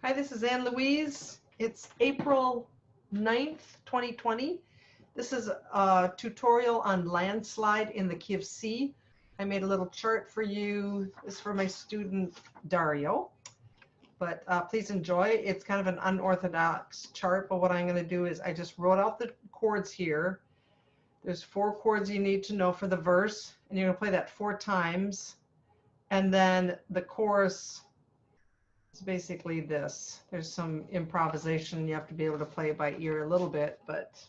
Hi, this is Ann Louise. It's April 9th, 2020. This is a tutorial on landslide in the key of C. I made a little chart for you. This is for my student Dario. But please enjoy. It's kind of an unorthodox chart, but what I'm going to do is I just wrote out the chords here. There's 4 chords you need to know for the verse, and you're going to play that 4 times. And then the chorus, it's basically this. There's some improvisation. You have to be able to play it by ear a little bit, but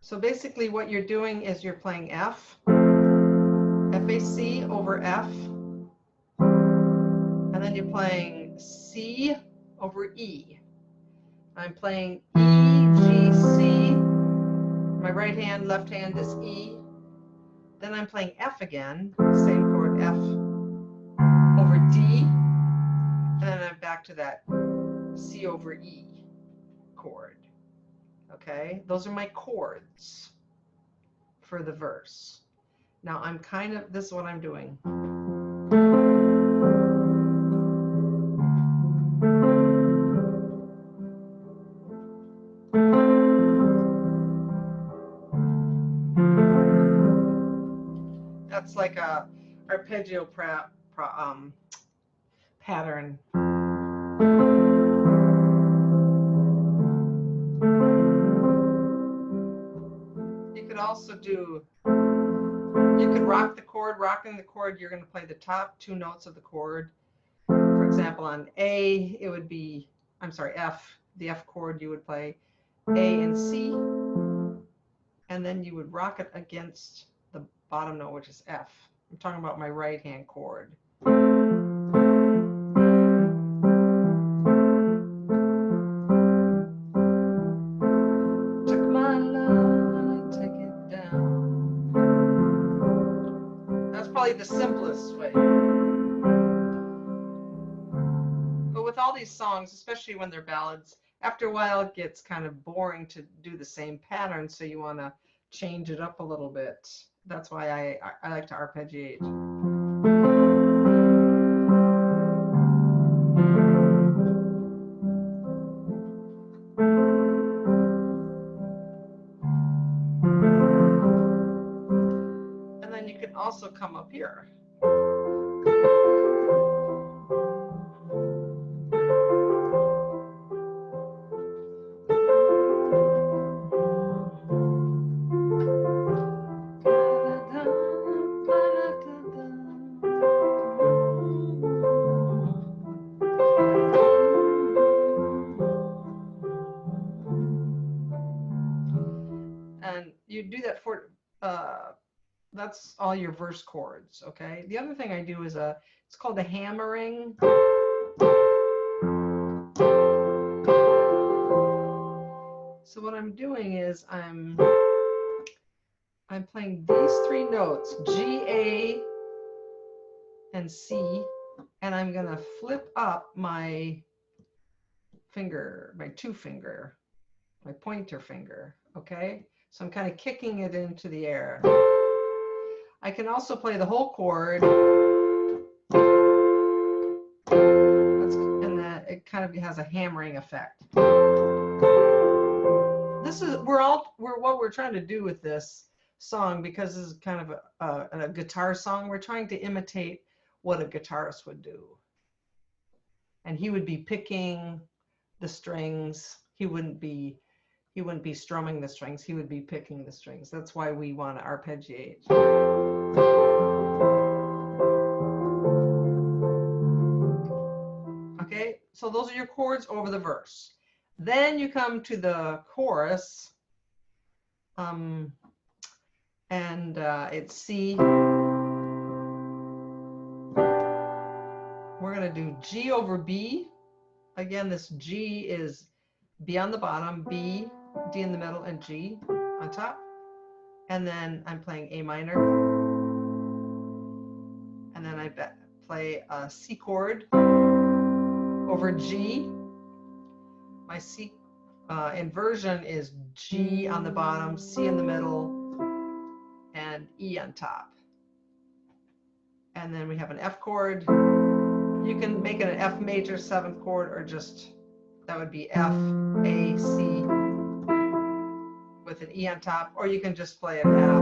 so basically what you're doing is you're playing F, F-A-C over F, and then you're playing C over E. I'm playing E, G, C. My right hand, left hand is E. Then I'm playing F again, same chord, F over D. And then I'm back to that C over E chord. Okay, those are my chords for the verse. Now I'm this is what I'm doing. That's like a arpeggio pattern. You could also you could rock the chord. Rocking the chord, you're going to play the top 2 notes of the chord. For example, on A, it would be, F, the F chord, you would play A and C, and then you would rock it against the bottom note, which is F. I'm talking about my right hand chord. Took my love, take it down. That's probably the simplest way. But with all these songs, especially when they're ballads, after a while it gets kind of boring to do the same pattern, so you want to change it up a little bit. That's why I like to arpeggiate. And then you can also come up here. And you do that for that's all your verse chords, okay? The other thing I do is it's called a hammering. So what I'm doing is I'm playing these 3 notes, G, A, and C, and I'm gonna flip up my finger, my 2 finger, my pointer finger, okay? So I'm kind of kicking it into the air. I can also play the whole chord, and that it kind of has a hammering effect. This is what we're trying to do with this song, because this is kind of a guitar song. We're trying to imitate what a guitarist would do, and he would be picking the strings. He wouldn't be strumming the strings. He would be picking the strings. That's why we want to arpeggiate. Okay, so those are your chords over the verse. Then you come to the chorus, and it's C. We're going to do G over B. Again, this G is B on the bottom, B, D in the middle, and G on top. And then I'm playing A minor. And then I play a C chord over G. My C inversion is G on the bottom, C in the middle, and E on top. And then we have an F chord. You can make it an F major 7th chord, or just, that would be F, A, C with an E on top, or you can just play an F.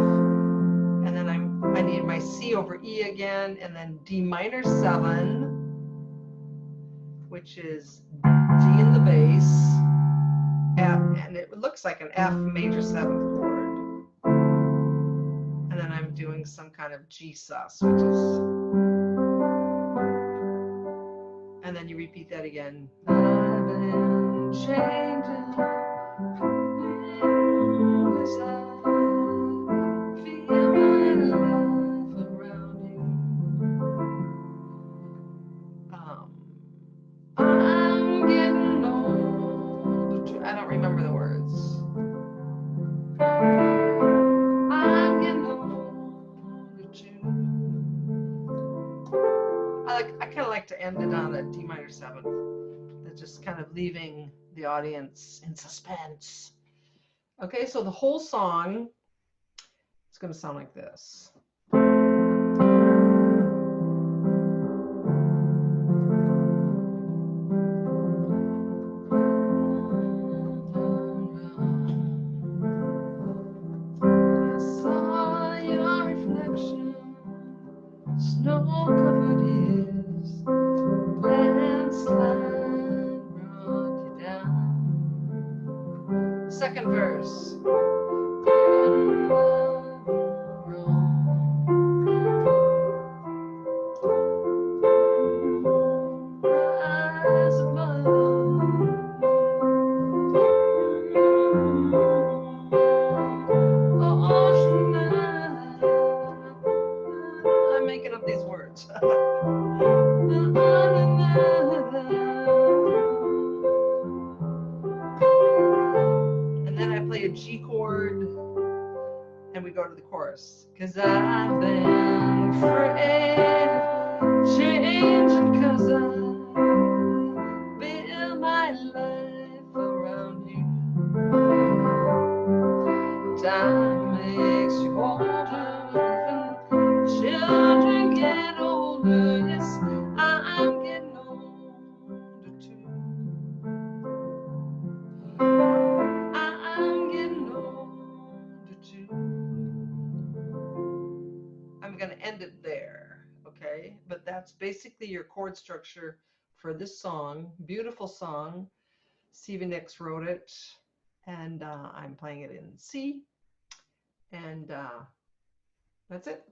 And then I need my C over E again, and then D minor 7, which is D in the bass, and it looks like an F major 7th chord. And then I'm doing some kind of G sus, which is, and then you repeat that again. I've been changing as I feel my life around you. I'm getting older. I don't remember the words. I'm getting older too. I kind of like to end it on a D minor 7th. That's just kind of leaving the audience in suspense. Okay, so the whole song is going to sound like this. Snow-covered hills, landslide brought you down. Second verse. Rise above. Ocean night. I'm making up these words. And then I play a G chord, and we go to the chorus. 'Cause I've been afraid of changing, 'cause I build my life around you. Time makes you older, and children get older. Yes, I'm getting older too. I'm getting older too. I'm going to end it there, okay? But that's basically your chord structure for this song. Beautiful song. Stevie Nicks wrote it, and I'm playing it in C. And that's it.